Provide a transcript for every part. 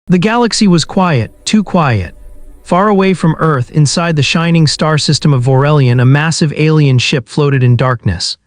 The galaxy was quiet, too quiet. Far away from Earth, inside the shining star system of Aelorian, a massive alien ship floated in darkness.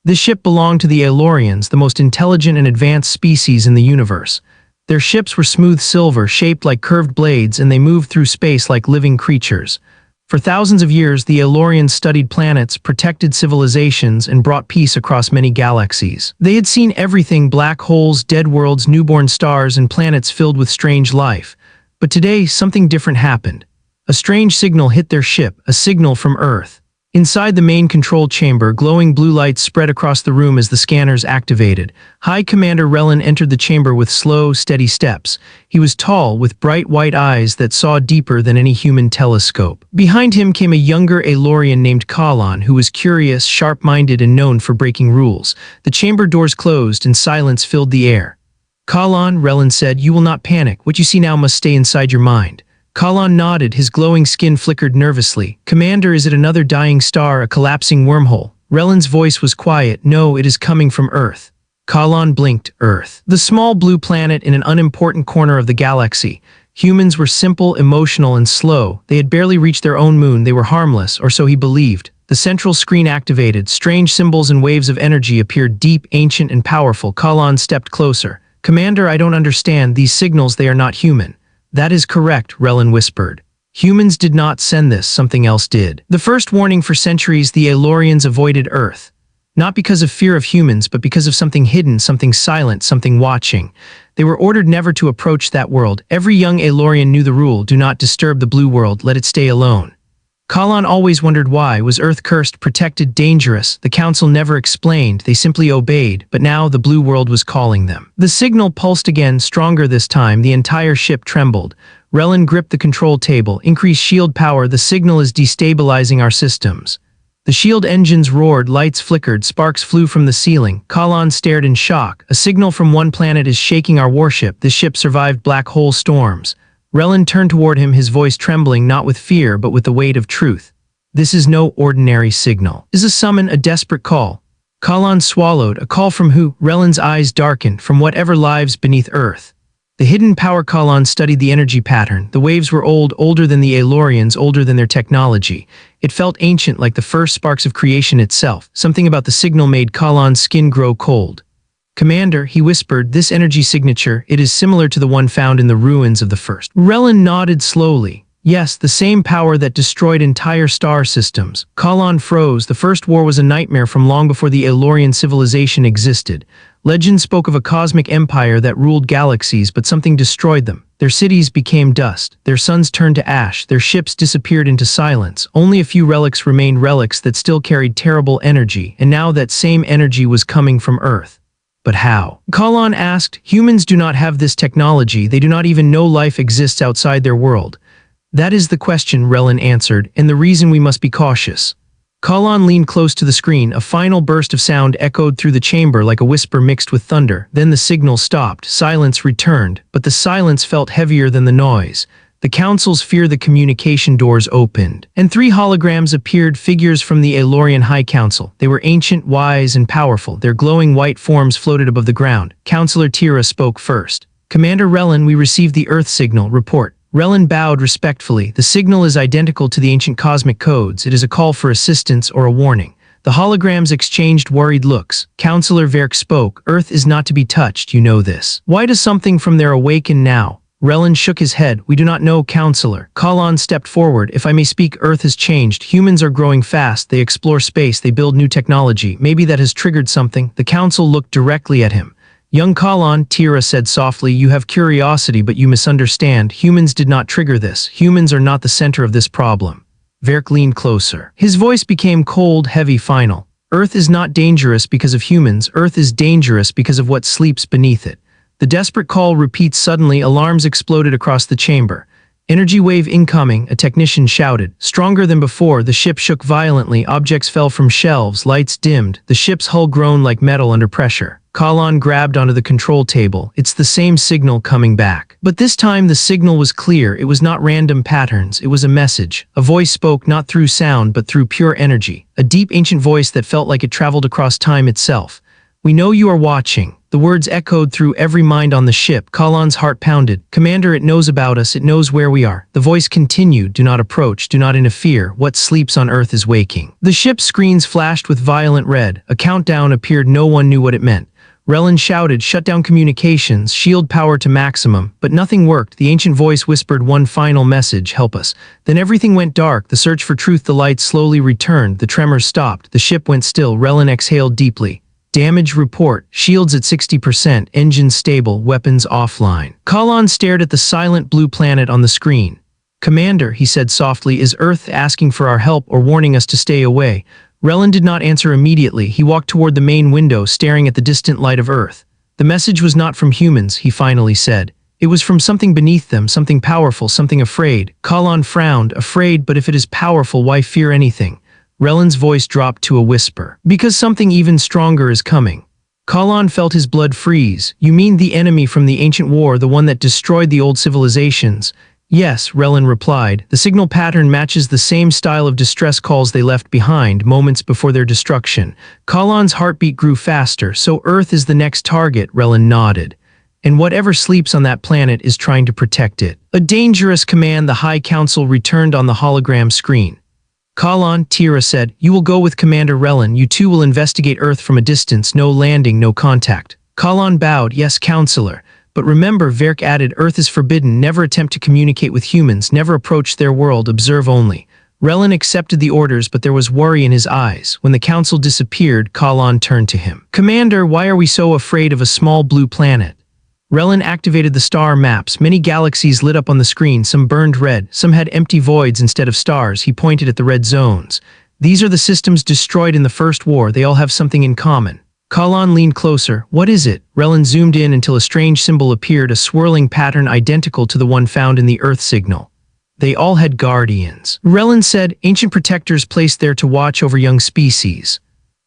This ship belonged to the Aelorians, the most intelligent and advanced species in the universe. Their ships were smooth silver, shaped like curved blades, and they moved through space like living creatures. For thousands of years, the Aelorians studied planets, protected civilizations, and brought peace across many galaxies. They had seen everything: black holes, dead worlds, newborn stars, and planets filled with strange life. But today, something different happened. A strange signal hit their ship, a signal from Earth. Inside the main control chamber, glowing blue lights spread across the room as the scanners activated. High Commander Relin entered the chamber with slow, steady steps. He was tall, with bright white eyes that saw deeper than any human telescope. Behind him came a younger Aelorian named Kalan, who was curious, sharp-minded, and known for breaking rules. The chamber doors closed and silence filled the air. Kalan, Relin said, "You will not panic. What you see now must stay inside your mind." Kalan nodded, his glowing skin flickered nervously. "Commander, is it another dying star, a collapsing wormhole?" Relin's voice was quiet. "No, it is coming from Earth." Kalan blinked. Earth. The small blue planet in an unimportant corner of the galaxy. Humans were simple, emotional, and slow. They had barely reached their own moon. They were harmless, or so he believed. The central screen activated. Strange symbols and waves of energy appeared, deep, ancient, and powerful. Kalan stepped closer. "Commander, I don't understand. These signals, they are not human." "That is correct," Relin whispered. "Humans did not send this, something else did." The first warning for centuries, the Aelorians avoided Earth. Not because of fear of humans, but because of something hidden, something silent, something watching. They were ordered never to approach that world. Every young Aelorian knew the rule: do not disturb the blue world, let it stay alone. Kalan always wondered why. Was Earth cursed, protected, dangerous? The Council never explained, they simply obeyed, but now the blue world was calling them. The signal pulsed again, stronger this time. The entire ship trembled. Relin gripped the control table. "Increase shield power, the signal is destabilizing our systems." The shield engines roared, lights flickered, sparks flew from the ceiling. Kalan stared in shock. "A signal from one planet is shaking our warship. This ship survived black hole storms." Relin turned toward him, his voice trembling, not with fear, but with the weight of truth. "This is no ordinary signal. Is a summon, a desperate call." Kalan swallowed. "A call from who?" Relin's eyes darkened. "From whatever lives beneath Earth." The hidden power. Kalan studied the energy pattern. The waves were old, older than the Aelorians, older than their technology. It felt ancient, like the first sparks of creation itself. Something about the signal made Kalan's skin grow cold. "Commander," he whispered, "this energy signature, it is similar to the one found in the ruins of the first." Relin nodded slowly. "Yes, the same power that destroyed entire star systems." Kalan froze. The First War was a nightmare from long before the Aelorian civilization existed. Legend spoke of a cosmic empire that ruled galaxies, but something destroyed them. Their cities became dust. Their suns turned to ash. Their ships disappeared into silence. Only a few relics remained, relics that still carried terrible energy, and now that same energy was coming from Earth. But how? Kalan asked. "Humans do not have this technology. They do not even know life exists outside their world." "That is the question," Relin answered, "and the reason we must be cautious." Kalan leaned close to the screen. A final burst of sound echoed through the chamber like a whisper mixed with thunder. Then the signal stopped. Silence returned, but the silence felt heavier than the noise. The Council's fear. The communication doors opened, and 3 holograms appeared, figures from the Aelorian High Council. They were ancient, wise, and powerful. Their glowing white forms floated above the ground. Councillor Tira spoke first. "Commander Relin, we received the Earth signal. Report." Relin bowed respectfully. "The signal is identical to the ancient cosmic codes. It is a call for assistance or a warning." The holograms exchanged worried looks. Councillor Verk spoke. "Earth is not to be touched, you know this. Why does something from there awaken now?" Relin shook his head. "We do not know, Councillor." Kalan stepped forward. "If I may speak, Earth has changed. Humans are growing fast. They explore space. They build new technology. Maybe that has triggered something." The Council looked directly at him. "Young Kalan," Tira said softly, "you have curiosity, but you misunderstand. Humans did not trigger this. Humans are not the center of this problem." Verk leaned closer. His voice became cold, heavy, final. "Earth is not dangerous because of humans. Earth is dangerous because of what sleeps beneath it." The desperate call repeats suddenly. Alarms exploded across the chamber. "Energy wave incoming," a technician shouted. Stronger than before, the ship shook violently. Objects fell from shelves, lights dimmed. The ship's hull groaned like metal under pressure. Kalan grabbed onto the control table. "It's the same signal coming back." But this time the signal was clear. It was not random patterns. It was a message. A voice spoke, not through sound, but through pure energy. A deep, ancient voice that felt like it traveled across time itself. "We know you are watching. The words echoed through every mind on the ship. Kalan's heart pounded. "Commander, it knows about us, it knows where we are." The voice continued, "Do not approach, do not interfere. What sleeps on Earth is waking." The ship's screens flashed with violent red. A countdown appeared. No one knew what it meant. Relin shouted, "Shut down communications, shield power to maximum," but nothing worked. The ancient voice whispered one final message, "Help us." Then everything went dark. The search for truth, the lights slowly returned. The tremors stopped. The ship went still. Relin exhaled deeply. "Damage report. Shields at 60%, engines stable, weapons offline." Kalan stared at the silent blue planet on the screen. "Commander," he said softly, "is Earth asking for our help or warning us to stay away?" Relin did not answer immediately. He walked toward the main window, staring at the distant light of Earth. "The message was not from humans," he finally said. "It was from something beneath them, something powerful, something afraid." Kalan frowned. "Afraid, but if it is powerful, why fear anything?" Relin's voice dropped to a whisper. "Because something even stronger is coming." Kalan felt his blood freeze. "You mean the enemy from the ancient war, the one that destroyed the old civilizations?" "Yes," Relin replied. "The signal pattern matches the same style of distress calls they left behind moments before their destruction." Kalan's heartbeat grew faster. "So Earth is the next target," Relin nodded. "And whatever sleeps on that planet is trying to protect it." A dangerous command, the High Council returned on the hologram screen. "Kalan," Tira said, "you will go with Commander Relin. You two will investigate Earth from a distance. No landing, no contact." Kalan bowed. "Yes, Counselor. But remember," Verk added, "Earth is forbidden. Never attempt to communicate with humans. Never approach their world. Observe only." Relin accepted the orders, but there was worry in his eyes. When the council disappeared, Kalan turned to him. "Commander, why are we so afraid of a small blue planet?" Relin activated the star maps. Many galaxies lit up on the screen. Some burned red. Some had empty voids instead of stars. He pointed at the red zones. "These are the systems destroyed in the First War. They all have something in common." Kalan leaned closer. "What is it?" Relin zoomed in until a strange symbol appeared, a swirling pattern identical to the one found in the Earth signal. "They all had guardians," Relin said, "ancient protectors placed there to watch over young species."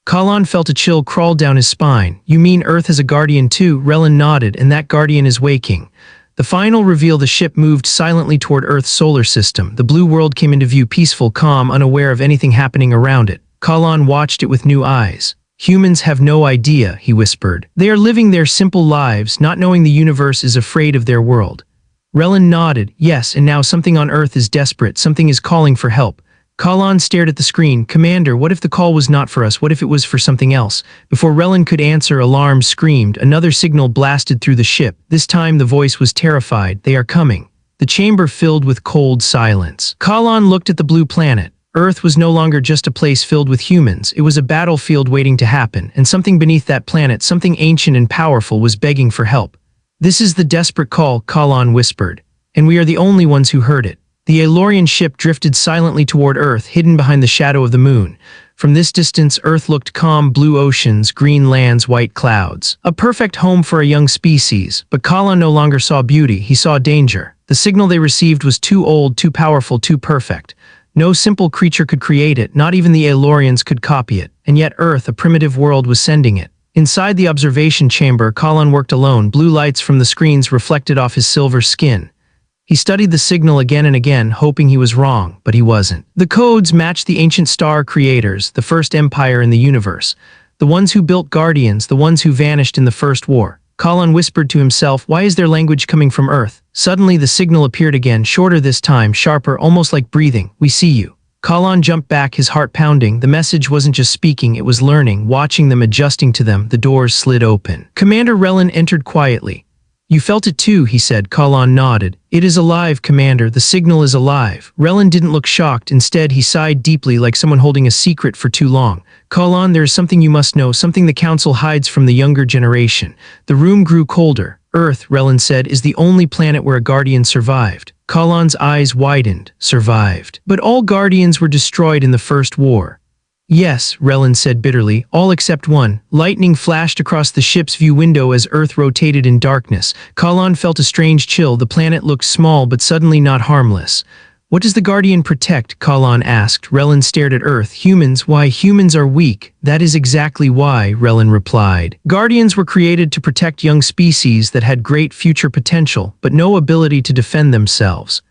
Kalan felt a chill crawl down his spine. "You mean Earth has a guardian too?" Relin nodded. "And that guardian is waking." The final reveal: the ship moved silently toward Earth's solar system. The blue world came into view, peaceful, calm, unaware of anything happening around it. Kalan watched it with new eyes. "Humans have no idea," he whispered. "They are living their simple lives, not knowing the universe is afraid of their world." Relin nodded. "Yes, and now something on Earth is desperate. Something is calling for help." Kalan stared at the screen. "Commander, what if the call was not for us? What if it was for something else?" Before Relin could answer, alarm screamed. Another signal blasted through the ship. This time the voice was terrified. "They are coming." The chamber filled with cold silence. Kalan looked at the blue planet. Earth was no longer just a place filled with humans. It was a battlefield waiting to happen, and something beneath that planet, something ancient and powerful, was begging for help. "This is the desperate call," Kalan whispered. "And we are the only ones who heard it." The Aelorian ship drifted silently toward Earth, hidden behind the shadow of the moon. From this distance, Earth looked calm: blue oceans, green lands, white clouds. A perfect home for a young species. But Kalan no longer saw beauty, he saw danger. The signal they received was too old, too powerful, too perfect. No simple creature could create it, not even the Aelorians could copy it. And yet Earth, a primitive world, was sending it. Inside the observation chamber, Kalan worked alone. Blue lights from the screens reflected off his silver skin. He studied the signal again and again, hoping he was wrong, but he wasn't. The codes matched the ancient star creators, the first empire in the universe. The ones who built guardians, the ones who vanished in the First War. Kalan whispered to himself, "Why is their language coming from Earth?" Suddenly the signal appeared again, shorter this time, sharper, almost like breathing. "We see you." Kalan jumped back, his heart pounding. The message wasn't just speaking, it was learning, watching them, adjusting to them. The doors slid open. Commander Relin entered quietly. "You felt it too," he said. Kalan nodded. "It is alive, Commander. The signal is alive." Relin didn't look shocked. Instead, he sighed deeply, like someone holding a secret for too long. "Kalan, there is something you must know, something the Council hides from the younger generation." The room grew colder. "Earth," Relin said, "is the only planet where a guardian survived." Kalan's eyes widened. "Survived? But all guardians were destroyed in the First War." "Yes," Relin said bitterly, "all except one." Lightning flashed across the ship's view window as Earth rotated in darkness. Kalan felt a strange chill. The planet looked small, but suddenly not harmless. "What does the Guardian protect?" Kalan asked. Relin stared at Earth. "Humans. Why, humans are weak." "That is exactly why," Relin replied. "Guardians were created to protect young species that had great future potential, but no ability to defend themselves."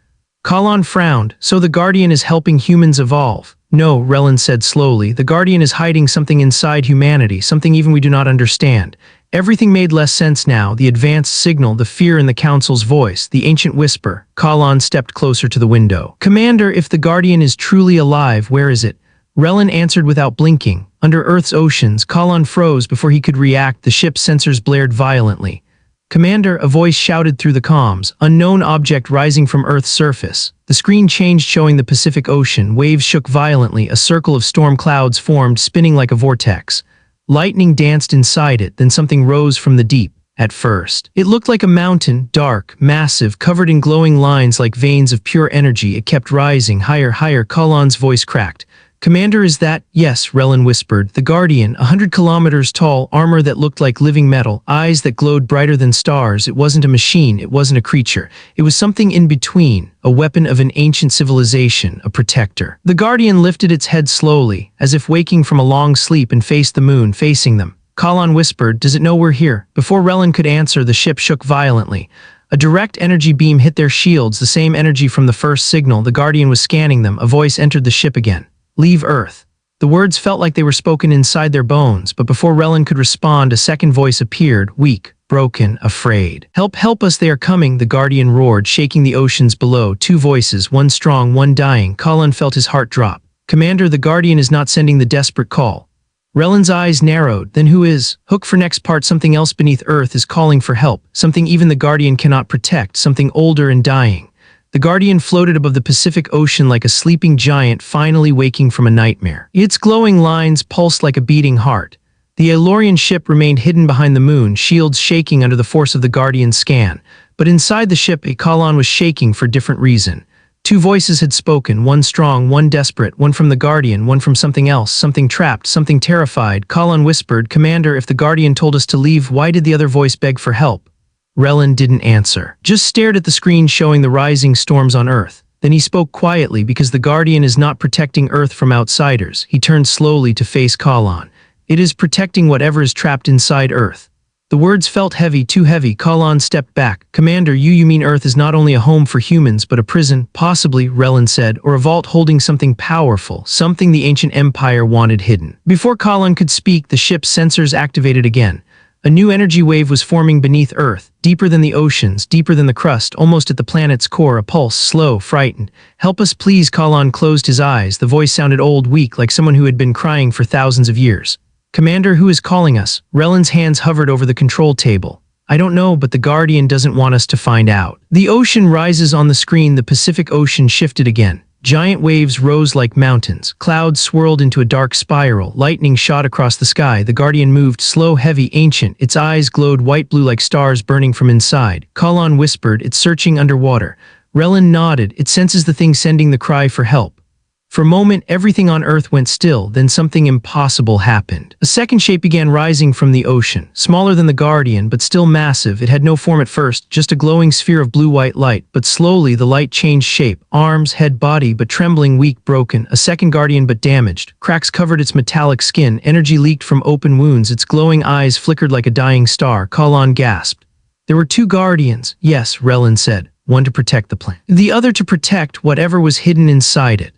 Kalan frowned. "So the Guardian is helping humans evolve?" "No," Relin said slowly. "The Guardian is hiding something inside humanity, something even we do not understand. Everything made less sense now, the advanced signal, the fear in the Council's voice, the ancient whisper. Kalan stepped closer to the window. "Commander, if the Guardian is truly alive, where is it?" Relin answered without blinking. Under Earth's oceans, Kalan froze before he could react. The ship's sensors blared violently. "Commander," a voice shouted through the comms, "unknown object rising from Earth's surface." The screen changed, showing the Pacific Ocean. Waves shook violently, a circle of storm clouds formed, spinning like a vortex. Lightning danced inside it, then something rose from the deep. At first, it looked like a mountain, dark, massive, covered in glowing lines like veins of pure energy. It kept rising, higher, higher. Kalan's voice cracked. "Commander, is that—" "Yes," Relin whispered. "The Guardian, 100 kilometers tall, armor that looked like living metal, eyes that glowed brighter than stars. It wasn't a machine, it wasn't a creature. It was something in between, a weapon of an ancient civilization, a protector." The Guardian lifted its head slowly, as if waking from a long sleep, and faced the moon, facing them. Kalan whispered, "Does it know we're here?" Before Relin could answer, the ship shook violently. A direct energy beam hit their shields, the same energy from the first signal. The Guardian was scanning them. A voice entered the ship again. "Leave Earth." The words felt like they were spoken inside their bones, but before Relin could respond, a second voice appeared, weak, broken, afraid. Help us, they are coming," the Guardian roared, shaking the oceans below. Two voices, one strong, one dying. Kalan felt his heart drop. "Commander, the Guardian is not sending the desperate call." Relin's eyes narrowed. "Then who is?" Hook for next part. "Something else beneath Earth is calling for help. Something even the Guardian cannot protect. Something older and dying." The Guardian floated above the Pacific Ocean like a sleeping giant finally waking from a nightmare. Its glowing lines pulsed like a beating heart. The Aelorian ship remained hidden behind the moon, shields shaking under the force of the Guardian's scan. But inside the ship, Kalan was shaking for a different reason. Two voices had spoken, one strong, one desperate, one from the Guardian, one from something else, something trapped, something terrified. Kalan whispered, "Commander, if the Guardian told us to leave, why did the other voice beg for help?" Relin didn't answer, just stared at the screen showing the rising storms on Earth. Then he spoke quietly, "Because the Guardian is not protecting Earth from outsiders." He turned slowly to face Kalan. "It is protecting whatever is trapped inside Earth." The words felt heavy, too heavy. Kalan stepped back. "Commander, you mean Earth is not only a home for humans, but a prison?" "Possibly," Relin said, "or a vault holding something powerful, something the ancient empire wanted hidden." Before Kalan could speak, the ship's sensors activated again. A new energy wave was forming beneath Earth, deeper than the oceans, deeper than the crust, almost at the planet's core, a pulse, slow, frightened. "Help us, please." Kalan closed his eyes. The voice sounded old, weak, like someone who had been crying for thousands of years. "Commander, who is calling us?" Relin's hands hovered over the control table. "I don't know, but the Guardian doesn't want us to find out." The ocean rises on the screen. The Pacific Ocean shifted again. Giant waves rose like mountains. Clouds swirled into a dark spiral. Lightning shot across the sky. The Guardian moved, slow, heavy, ancient. Its eyes glowed white-blue like stars burning from inside. Kalan whispered, "It's searching underwater." Relin nodded. "It senses the thing sending the cry for help." For a moment, everything on Earth went still, then something impossible happened. A second shape began rising from the ocean, smaller than the Guardian, but still massive. It had no form at first, just a glowing sphere of blue-white light, but slowly the light changed shape. Arms, head, body, but trembling, weak, broken. A second Guardian, but damaged. Cracks covered its metallic skin, energy leaked from open wounds, its glowing eyes flickered like a dying star. Kalan gasped. "There were two Guardians." "Yes," Relin said. "One to protect the planet, the other to protect whatever was hidden inside it."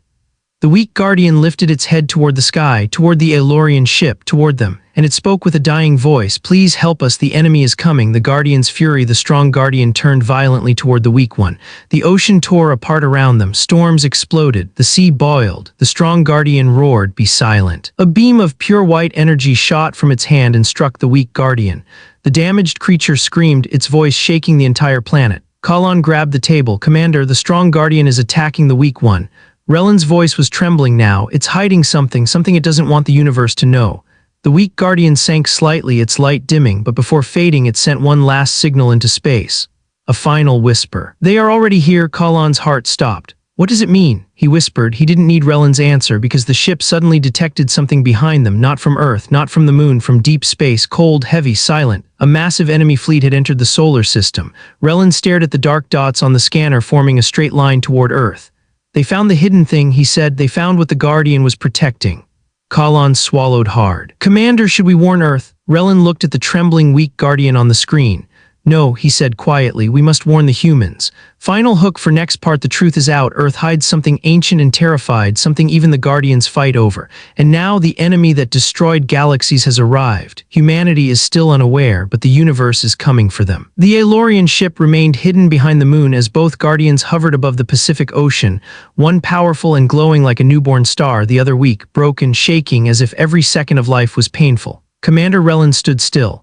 The weak Guardian lifted its head toward the sky, toward the Aelorian ship, toward them, and it spoke with a dying voice, "Please help us, the enemy is coming." The Guardian's fury, the strong Guardian turned violently toward the weak one. The ocean tore apart around them, storms exploded, the sea boiled. The strong Guardian roared, "Be silent." A beam of pure white energy shot from its hand and struck the weak Guardian. The damaged creature screamed, its voice shaking the entire planet. Kalan grabbed the table. "Commander, the strong Guardian is attacking the weak one." Relin's voice was trembling now. "It's hiding something, something it doesn't want the universe to know." The weak Guardian sank slightly, its light dimming, but before fading it sent one last signal into space. A final whisper. "They are already here." Kalan's heart stopped. "What does it mean?" he whispered. He didn't need Relin's answer because the ship suddenly detected something behind them, not from Earth, not from the moon, from deep space, cold, heavy, silent. A massive enemy fleet had entered the solar system. Relin stared at the dark dots on the scanner forming a straight line toward Earth. "They found the hidden thing," he said. "They found what the Guardian was protecting." Kalan swallowed hard. "Commander, should we warn Earth?" Relin looked at the trembling, weak Guardian on the screen. No, he said quietly, we must warn the humans. Final hook for next part, the truth is out. Earth hides something ancient and terrified, something even the Guardians fight over. And now the enemy that destroyed galaxies has arrived. Humanity is still unaware, but the universe is coming for them. The Aelorian ship remained hidden behind the moon as both Guardians hovered above the Pacific Ocean, one powerful and glowing like a newborn star, the other weak, broken, shaking as if every second of life was painful. Commander Relin stood still.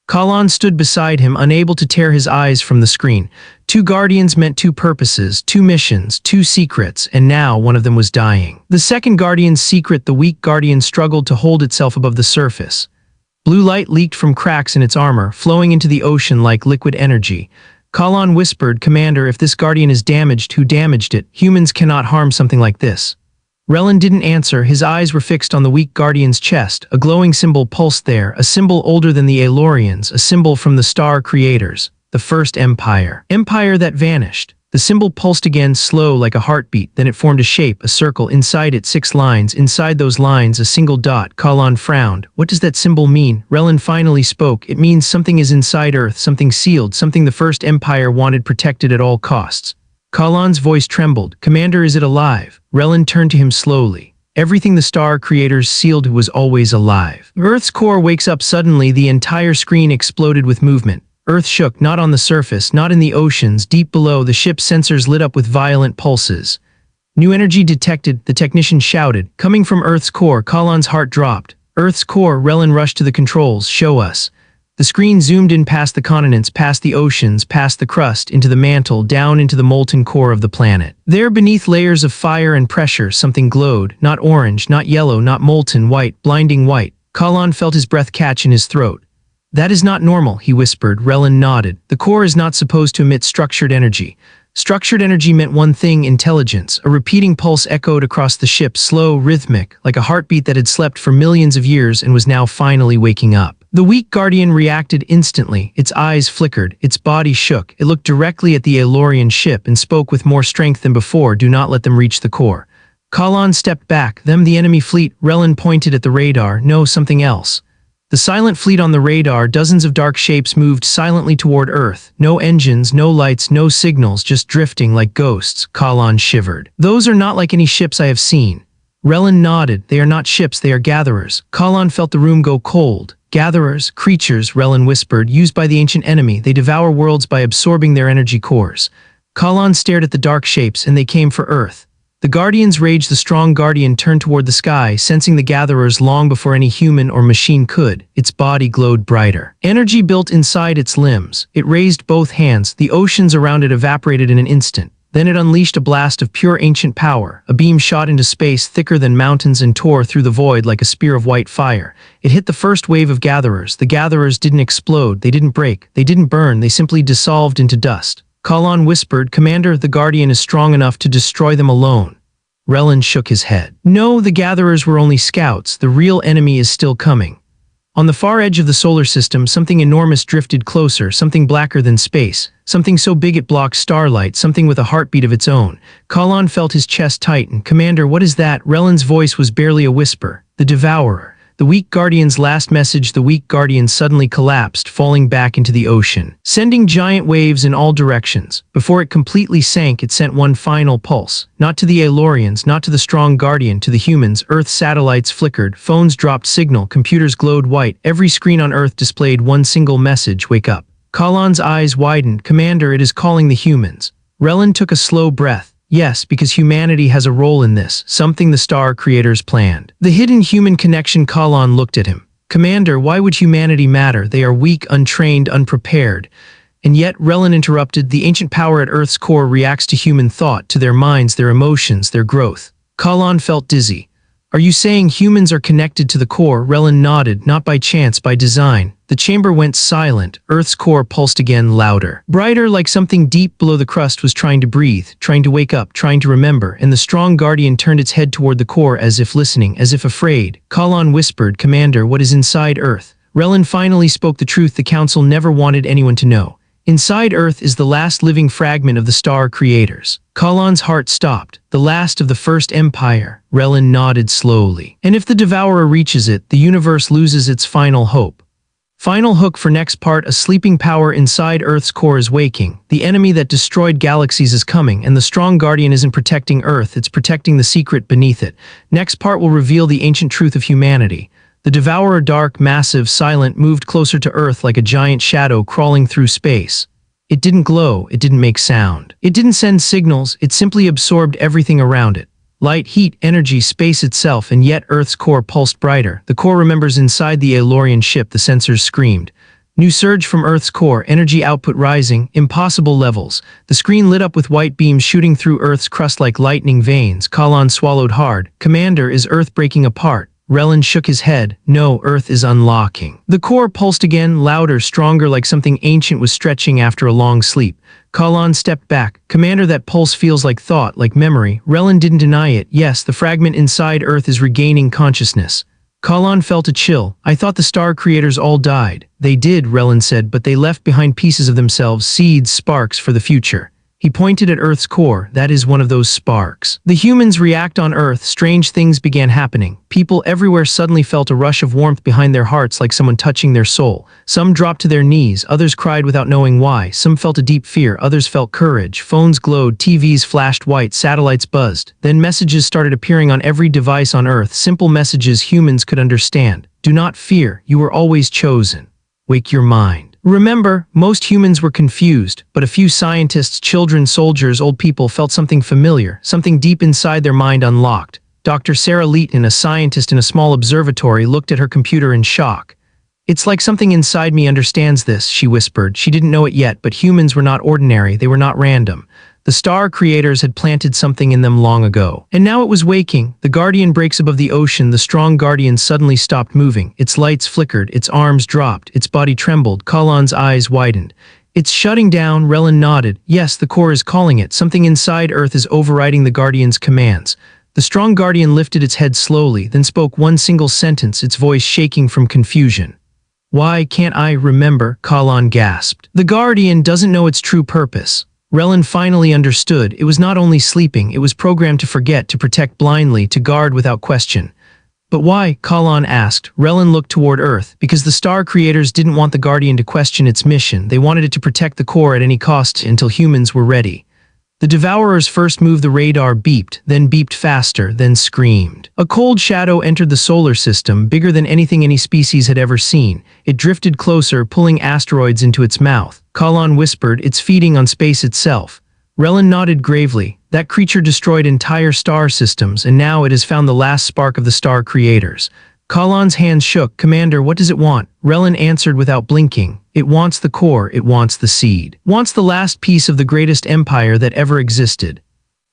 Kalan stood beside him, unable to tear his eyes from the screen. Two Guardians meant two purposes, two missions, two secrets, and now one of them was dying. The second Guardian's secret, the weak Guardian struggled to hold itself above the surface. Blue light leaked from cracks in its armor, flowing into the ocean like liquid energy. Kalan whispered, Commander, if this Guardian is damaged, who damaged it? Humans cannot harm something like this. Relin didn't answer. His eyes were fixed on the weak Guardian's chest. A glowing symbol pulsed there, a symbol older than the Aelorians, a symbol from the Star Creators, the First Empire. Empire that vanished. The symbol pulsed again, slow like a heartbeat, then it formed a shape, a circle, inside it 6 lines, inside those lines a single dot. Kalan frowned. What does that symbol mean? Relin finally spoke. It means something is inside Earth, something sealed, something the First Empire wanted protected at all costs. Kalan's voice trembled. Commander, is it alive? Relin turned to him slowly. Everything the Star Creators sealed was always alive. Earth's core wakes up suddenly. The entire screen exploded with movement. Earth shook, not on the surface, not in the oceans. Deep below, the ship's sensors lit up with violent pulses. New energy detected, the technician shouted. Coming from Earth's core. Kalan's heart dropped. Earth's core. Relin rushed to the controls. Show us. The screen zoomed in past the continents, past the oceans, past the crust, into the mantle, down into the molten core of the planet. There, beneath layers of fire and pressure, something glowed, not orange, not yellow, not molten white, blinding white. Kalan felt his breath catch in his throat. That is not normal, he whispered. Relin nodded. The core is not supposed to emit structured energy. Structured energy meant one thing, intelligence. A repeating pulse echoed across the ship, slow, rhythmic, like a heartbeat that had slept for millions of years and was now finally waking up. The weak Guardian reacted instantly. Its eyes flickered, its body shook. It looked directly at the Aelorian ship and spoke with more strength than before. Do not let them reach the core. Kalan stepped back. Them, the enemy fleet. Relin pointed at the radar. No, something else. The silent fleet on the radar, dozens of dark shapes moved silently toward Earth. No engines, no lights, no signals, just drifting like ghosts. Kalan shivered. Those are not like any ships I have seen. Relin nodded. They are not ships, they are gatherers. Kalan felt the room go cold. Gatherers, creatures, Relin whispered, used by the ancient enemy. They devour worlds by absorbing their energy cores. Kalan stared at the dark shapes, and they came for Earth. The Guardians raged. The strong Guardian turned toward the sky, sensing the gatherers long before any human or machine could. Its body glowed brighter. Energy built inside its limbs. It raised both hands. The oceans around it evaporated in an instant. Then it unleashed a blast of pure ancient power. A beam shot into space thicker than mountains and tore through the void like a spear of white fire. It hit the first wave of gatherers. The gatherers didn't explode, they didn't break, they didn't burn, they simply dissolved into dust. Kalan whispered, Commander, the Guardian is strong enough to destroy them alone. Relin shook his head. No, the gatherers were only scouts. The real enemy is still coming. On the far edge of the solar system, something enormous drifted closer, something blacker than space, something so big it blocked starlight, something with a heartbeat of its own. Kalan felt his chest tighten. Commander, what is that? Relin's voice was barely a whisper. The Devourer. The weak Guardian's last message. The weak Guardian suddenly collapsed, falling back into the ocean, sending giant waves in all directions. Before it completely sank, it sent one final pulse. Not to the Aelorians, not to the strong Guardian, to the humans. Earth satellites flickered, phones dropped signal, computers glowed white. Every screen on Earth displayed one single message: wake up. Kalan's eyes widened. Commander, it is calling the humans. Relin took a slow breath. Yes, because humanity has a role in this, something the Star Creators planned. The hidden human connection. Kalan looked at him. Commander, why would humanity matter? They are weak, untrained, unprepared. And yet, Relin interrupted, the ancient power at Earth's core reacts to human thought, to their minds, their emotions, their growth. Kalan felt dizzy. Are you saying humans are connected to the core? Relin nodded, not by chance, by design. The chamber went silent. Earth's core pulsed again, louder. Brighter, like something deep below the crust was trying to breathe, trying to wake up, trying to remember, and the strong Guardian turned its head toward the core as if listening, as if afraid. Kalan whispered, Commander, what is inside Earth? Relin finally spoke the truth the Council never wanted anyone to know. Inside Earth is the last living fragment of the Star Creators. Kalan's heart stopped. The last of the First Empire. Relin nodded slowly. And if the Devourer reaches it, the universe loses its final hope. Final hook for next part: a sleeping power inside Earth's core is waking. The enemy that destroyed galaxies is coming, and the strong guardian isn't protecting Earth, it's protecting the secret beneath it. Next part will reveal the ancient truth of humanity. The devourer, dark, massive, silent, moved closer to Earth like a giant shadow crawling through space. It didn't glow, it didn't make sound. It didn't send signals, it simply absorbed everything around it. Light, heat, energy, space itself, and yet Earth's core pulsed brighter. The core remembers inside the Aelorian ship, the sensors screamed. New surge from Earth's core, energy output rising, impossible levels. The screen lit up with white beams shooting through Earth's crust like lightning veins. Kalon swallowed hard. Commander, is Earth breaking apart? Relin shook his head. No, Earth is unlocking. The core pulsed again, louder, stronger, like something ancient was stretching after a long sleep. Kalon stepped back. Commander, that pulse feels like thought, like memory. Relin didn't deny it. Yes, the fragment inside Earth is regaining consciousness. Kalon felt a chill. I thought the star creators all died. They did, Relin said, but they left behind pieces of themselves, seeds, sparks for the future. He pointed at Earth's core. That is one of those sparks. The humans react on Earth. Strange things began happening. People everywhere suddenly felt a rush of warmth behind their hearts, like someone touching their soul. Some dropped to their knees, others cried without knowing why. Some felt a deep fear, others felt courage. Phones glowed, TVs flashed white, satellites buzzed. Then messages started appearing on every device on Earth, simple messages humans could understand. Do not fear, you were always chosen. Wake your mind. Remember, most humans were confused, but a few scientists, children, soldiers, old people felt something familiar, something deep inside their mind unlocked. Dr. Sarah Leighton, a scientist in a small observatory, looked at her computer in shock. It's like something inside me understands this, she whispered. She didn't know it yet, but humans were not ordinary, they were not random. The star creators had planted something in them long ago. And now it was waking. The guardian breaks above the ocean. The strong guardian suddenly stopped moving. Its lights flickered, its arms dropped, its body trembled. Kalon's eyes widened. It's shutting down, Relin nodded. Yes, the core is calling it. Something inside Earth is overriding the guardian's commands. The strong guardian lifted its head slowly, then spoke one single sentence, its voice shaking from confusion. Why can't I remember? Kalon gasped. The guardian doesn't know its true purpose. Relin finally understood. It was not only sleeping, it was programmed to forget, to protect blindly, to guard without question. But why? Kalon asked. Relin looked toward Earth. Because the star creators didn't want the Guardian to question its mission. They wanted it to protect the core at any cost until humans were ready. The Devourer's first move, the radar beeped, then beeped faster, then screamed. A cold shadow entered the solar system, bigger than anything any species had ever seen. It drifted closer, pulling asteroids into its mouth. Kalon whispered, it's feeding on space itself. Relin nodded gravely. That creature destroyed entire star systems, and now it has found the last spark of the star creators. Kalon's hands shook. Commander, what does it want? Relin answered without blinking. It wants the core, it wants the seed. Wants the last piece of the greatest empire that ever existed.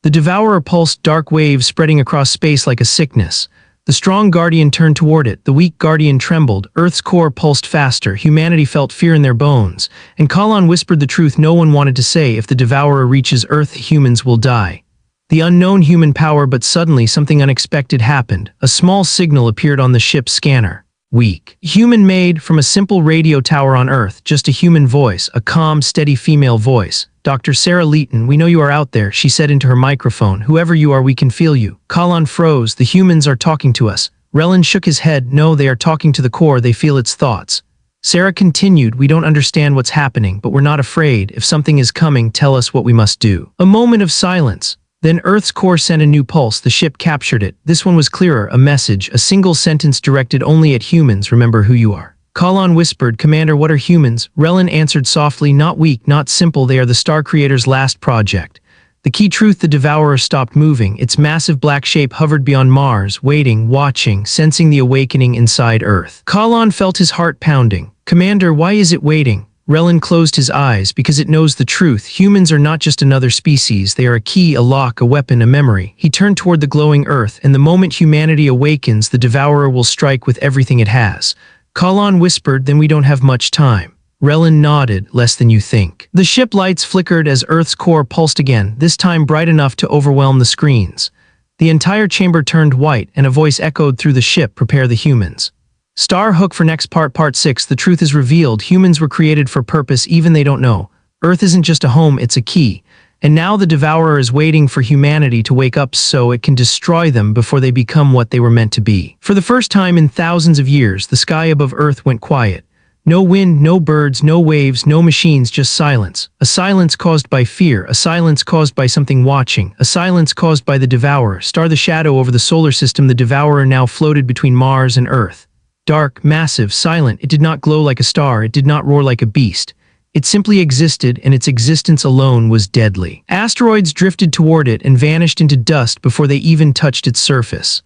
The Devourer pulsed, dark waves spreading across space like a sickness. The strong guardian turned toward it. The weak guardian trembled. Earth's core pulsed faster. Humanity felt fear in their bones. And Kalon whispered the truth no one wanted to say. If the Devourer reaches Earth, humans will die. The unknown human power, but suddenly something unexpected happened. A small signal appeared on the ship's scanner. Weak. Human-made, from a simple radio tower on Earth, just a human voice, a calm, steady female voice. Dr. Sarah Leighton, we know you are out there, she said into her microphone. Whoever you are, we can feel you. Kalon froze. The humans are talking to us. Relin shook his head. No, they are talking to the core. They feel its thoughts. Sarah continued, we don't understand what's happening, but we're not afraid. If something is coming, tell us what we must do. A moment of silence. Then Earth's core sent a new pulse. The ship captured it. This one was clearer, a message, a single sentence directed only at humans. Remember who you are. Kalon whispered, Commander, what are humans? Relin answered softly, not weak, not simple. They are the Star Creator's last project. The key truth, the Devourer stopped moving. Its massive black shape hovered beyond Mars, waiting, watching, sensing the awakening inside Earth. Kalon felt his heart pounding. Commander, why is it waiting? Relin closed his eyes because it knows the truth. Humans are not just another species. They are a key, a lock, a weapon, a memory. He turned toward the glowing Earth, and the moment humanity awakens, the Devourer will strike with everything it has. Kalon whispered, then we don't have much time. Relin nodded, less than you think. The ship lights flickered as Earth's core pulsed again, this time bright enough to overwhelm the screens. The entire chamber turned white, and a voice echoed through the ship, prepare the humans. Star hook for next part, part 6. The truth is revealed. Humans were created for purpose, even they don't know. Earth isn't just a home, it's a key. And now the Devourer is waiting for humanity to wake up so it can destroy them before they become what they were meant to be. For the first time in thousands of years, the sky above Earth went quiet. No wind, no birds, no waves, no machines, just silence. A silence caused by fear, a silence caused by something watching, a silence caused by the Devourer. Star the shadow over the solar system, the Devourer now floated between Mars and Earth. Dark, massive, silent, it did not glow like a star, it did not roar like a beast. It simply existed, and its existence alone was deadly. Asteroids drifted toward it and vanished into dust before they even touched its surface.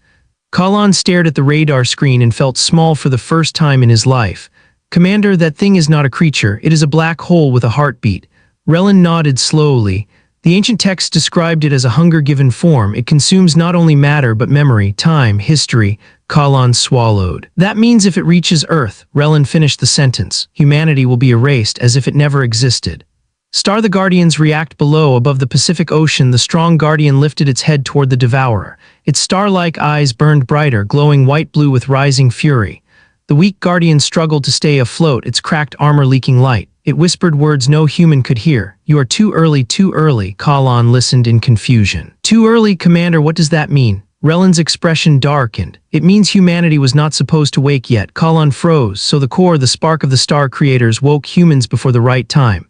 Kalan stared at the radar screen and felt small for the first time in his life. "Commander, that thing is not a creature, it is a black hole with a heartbeat." Relin nodded slowly. The ancient texts described it as a hunger-given form. It consumes not only matter but memory, time, history. Kalan swallowed. "That means if it reaches Earth," Relin finished the sentence, "humanity will be erased as if it never existed." Star the Guardians react below above the Pacific Ocean. The strong Guardian lifted its head toward the Devourer. Its star-like eyes burned brighter, glowing white-blue with rising fury. The weak Guardian struggled to stay afloat, its cracked armor leaking light. It whispered words no human could hear. "You are too early, too early." Kalan listened in confusion. "Too early, Commander, what does that mean?" Relin's expression darkened. "It means humanity was not supposed to wake yet." Kalan froze, so the core, the spark of the star creators, woke humans before the right time.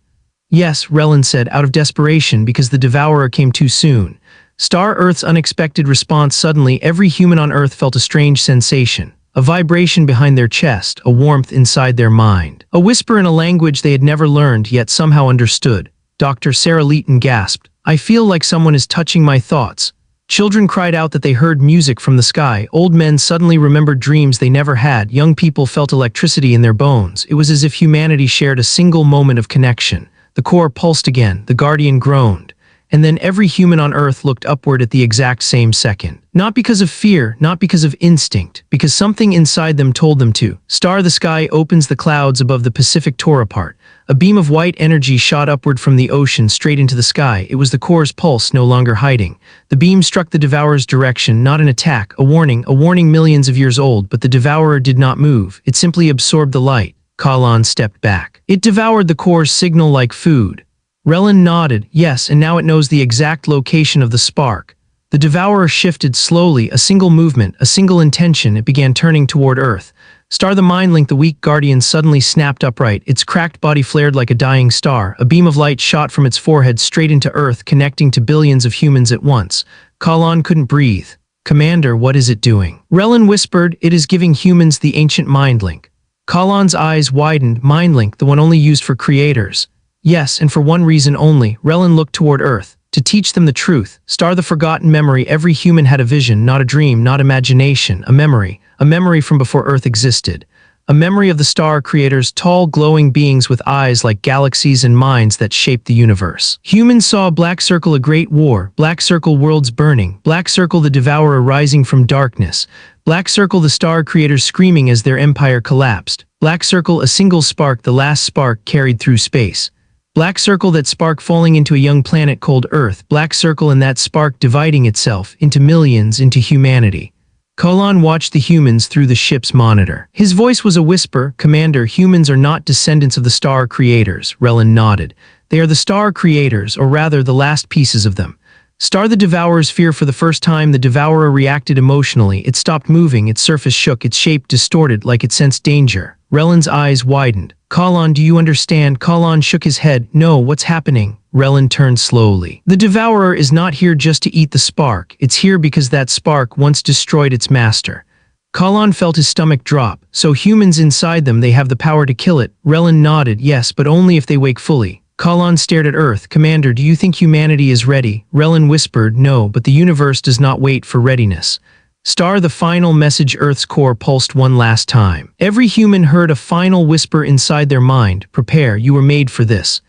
"Yes," Relin said, out of desperation because the Devourer came too soon. Star Earth's unexpected response. Suddenly, every human on Earth felt a strange sensation. A vibration behind their chest, a warmth inside their mind. A whisper in a language they had never learned yet somehow understood. Dr. Sarah Leeton gasped, "I feel like someone is touching my thoughts." Children cried out that they heard music from the sky. Old men suddenly remembered dreams they never had. Young people felt electricity in their bones. It was as if humanity shared a single moment of connection. The core pulsed again, the Guardian groaned. And then every human on Earth looked upward at the exact same second. Not because of fear, not because of instinct, because something inside them told them to. Star the sky opens the clouds above the Pacific tore apart. A beam of white energy shot upward from the ocean straight into the sky. It was the core's pulse, no longer hiding. The beam struck the Devourer's direction, not an attack, a warning millions of years old, but the Devourer did not move. It simply absorbed the light. Kalan stepped back. It devoured the core's signal like food. Relin nodded, yes, and now it knows the exact location of the spark. The Devourer shifted slowly, a single movement, a single intention. It began turning toward Earth. Star the Mind Link, the weak Guardian, suddenly snapped upright. Its cracked body flared like a dying star. A beam of light shot from its forehead straight into Earth, connecting to billions of humans at once. Kalan couldn't breathe. "Commander, what is it doing?" Relin whispered, "It is giving humans the ancient Mind Link." Kalan's eyes widened. Mind Link, the one only used for creators. Yes, and for one reason only. Relin looked toward Earth. To teach them the truth. Star the forgotten memory. Every human had a vision, not a dream, not imagination, a memory from before Earth existed. A memory of the star creators, tall, glowing beings with eyes like galaxies and minds that shaped the universe. Humans saw a black circle, a great war, black circle, worlds burning, black circle, the Devourer rising from darkness, black circle, the star creators screaming as their empire collapsed, black circle, a single spark, the last spark carried through space. Black circle, that spark falling into a young planet called Earth. Black circle, and that spark dividing itself into millions, into humanity. Kalan watched the humans through the ship's monitor. His voice was a whisper. "Commander, humans are not descendants of the star creators." Relin nodded. "They are the star creators, or rather the last pieces of them." Star the Devourer's fear for the first time. The Devourer reacted emotionally. It stopped moving, its surface shook, its shape distorted like it sensed danger. Relin's eyes widened. "Kalan, do you understand?" Kalan shook his head. "No, what's happening?" Relin turned slowly. "The Devourer is not here just to eat the spark. It's here because that spark once destroyed its master." Kalan felt his stomach drop. "So humans inside them, they have the power to kill it?" Relin nodded. "Yes, but only if they wake fully." Kalan stared at Earth. "Commander, do you think humanity is ready?" Relin whispered, "No, but the universe does not wait for readiness." Star the final message. Earth's core pulsed one last time. Every human heard a final whisper inside their mind. "Prepare, you were made for this."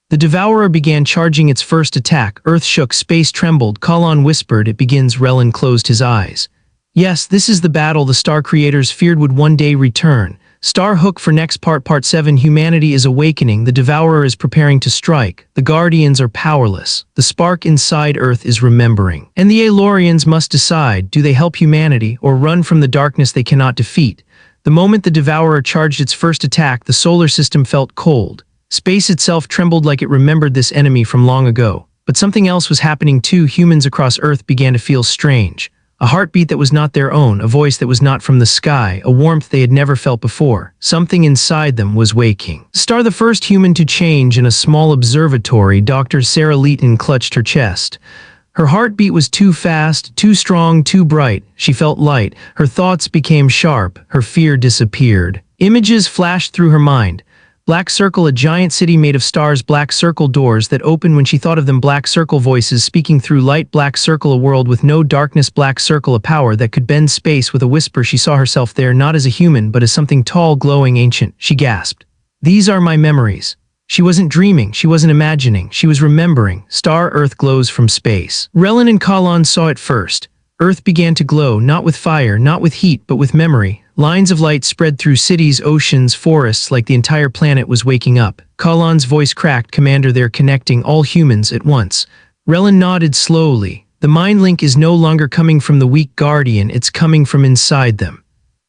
The Devourer began charging its first attack. Earth shook, space trembled. Kalan whispered, "It begins." Relin closed his eyes. Yes, this is the battle the star creators feared would one day return. Star hook for next part. Part 7. Humanity is awakening. The Devourer is preparing to strike. The Guardians are powerless. The spark inside Earth is remembering. And the Aelorians must decide, do they help humanity or run from the darkness they cannot defeat? The moment the Devourer charged its first attack, the solar system felt cold. Space itself trembled like it remembered this enemy from long ago. But something else was happening too. Humans across Earth began to feel strange. A heartbeat that was not their own, a voice that was not from the sky, a warmth they had never felt before. Something inside them was waking. Star, the first human to change in a small observatory, Dr. Sarah Leeton clutched her chest. Her heartbeat was too fast, too strong, too bright. She felt light. Her thoughts became sharp. Her fear disappeared. Images flashed through her mind. Black Circle, a giant city made of stars, Black Circle doors that opened when she thought of them, Black Circle voices speaking through light, Black Circle a world with no darkness, Black Circle a power that could bend space with a whisper. She saw herself there not as a human but as something tall, glowing, ancient. She gasped. These are my memories. She wasn't dreaming, she wasn't imagining, she was remembering. Star, Earth glows from space. Relin and Kalan saw it first. Earth began to glow, not with fire, not with heat, but with memory. Lines of light spread through cities, oceans, forests, like the entire planet was waking up. Kalan's voice cracked. Commander, they're connecting all humans at once. Relin nodded slowly. The mind link is no longer coming from the weak guardian, it's coming from inside them.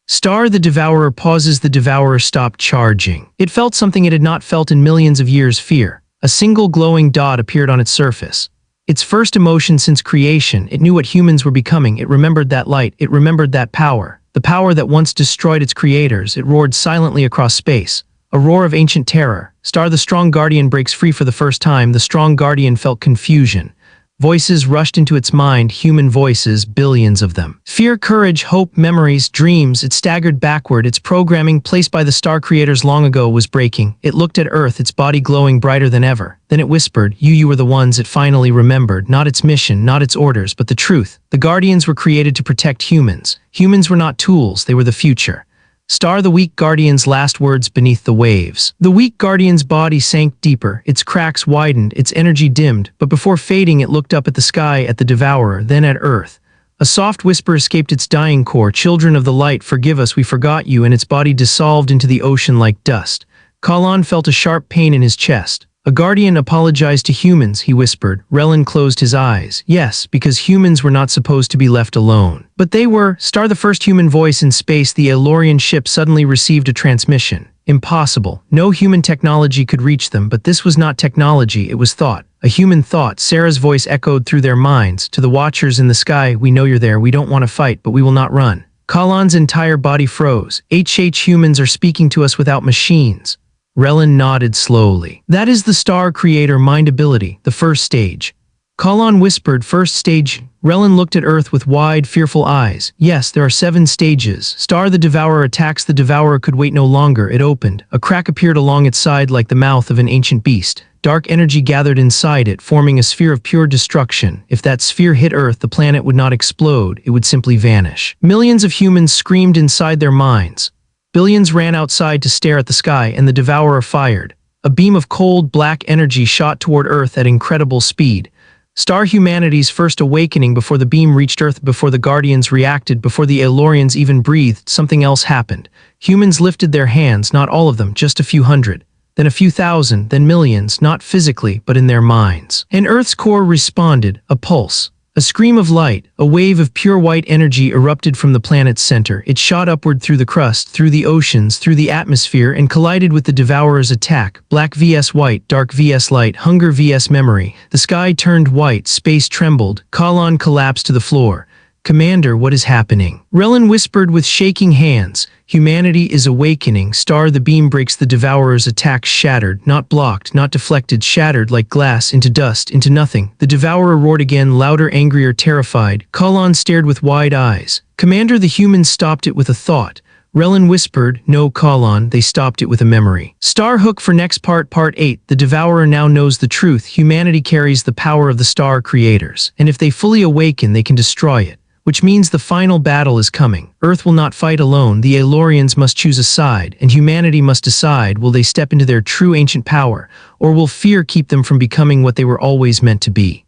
Star, the Devourer pauses. The Devourer stopped charging. It felt something it had not felt in millions of years, fear. A single glowing dot appeared on its surface. Its first emotion since creation, it knew what humans were becoming. It remembered that light, it remembered that power. The power that once destroyed its creators. It roared silently across space. A roar of ancient terror. Star, the strong guardian breaks free for the first time. The strong guardian felt confusion. Voices rushed into its mind, human voices, billions of them. Fear, courage, hope, memories, dreams. It staggered backward. Its programming, placed by the star creators long ago, was breaking. It looked at Earth, its body glowing brighter than ever. Then it whispered, you were the ones. It finally remembered. Not its mission, not its orders, but the truth. The Guardians were created to protect humans. Humans were not tools, they were the future. Star, the weak guardian's last words beneath the waves. The weak guardian's body sank deeper, its cracks widened, its energy dimmed, but before fading it looked up at the sky, at the Devourer, then at Earth. A soft whisper escaped its dying core, children of the light, forgive us, we forgot you, and its body dissolved into the ocean like dust. Kalan felt a sharp pain in his chest. A guardian apologized to humans, he whispered. Relin closed his eyes. Yes, because humans were not supposed to be left alone. But they were. Star, the first human voice in space, the Aelorian ship suddenly received a transmission. Impossible. No human technology could reach them, but this was not technology, it was thought. A human thought. Sarah's voice echoed through their minds. To the watchers in the sky, we know you're there, we don't want to fight, but we will not run. Kalan's entire body froze. Humans are speaking to us without machines. Relin nodded slowly. That is the Star Creator mind ability, the first stage. Kalan whispered, first stage. Relin looked at Earth with wide, fearful eyes. Yes, there are 7 stages. Star, the Devourer attacks. The Devourer could wait no longer. It opened. A crack appeared along its side like the mouth of an ancient beast. Dark energy gathered inside it, forming a sphere of pure destruction. If that sphere hit Earth, the planet would not explode, it would simply vanish. Millions of humans screamed inside their minds. Billions ran outside to stare at the sky, and the Devourer fired. A beam of cold, black energy shot toward Earth at incredible speed. Star, humanity's first awakening. Before the beam reached Earth, before the Guardians reacted, before the Aelorians even breathed, something else happened. Humans lifted their hands, not all of them, just a few hundred. Then a few thousand, then millions, not physically, but in their minds. And Earth's core responded, a pulse. A scream of light, a wave of pure white energy erupted from the planet's center. It shot upward through the crust, through the oceans, through the atmosphere, and collided with the Devourer's attack. Black vs white, dark vs light, hunger vs memory. The sky turned white, space trembled. Kalan collapsed to the floor. Commander, what is happening? Relin whispered with shaking hands. Humanity is awakening. Star, the beam breaks. The Devourer's attack shattered, not blocked, not deflected, shattered like glass into dust, into nothing. The Devourer roared again, louder, angrier, terrified. Kalan stared with wide eyes. Commander, the humans stopped it with a thought. Relin whispered, no, Kalan, they stopped it with a memory. Star hook for next part, Part 8. The Devourer now knows the truth. Humanity carries the power of the Star Creators, and if they fully awaken, they can destroy it. Which means the final battle is coming. Earth will not fight alone. The Aelorians must choose a side, and humanity must decide, will they step into their true ancient power, or will fear keep them from becoming what they were always meant to be?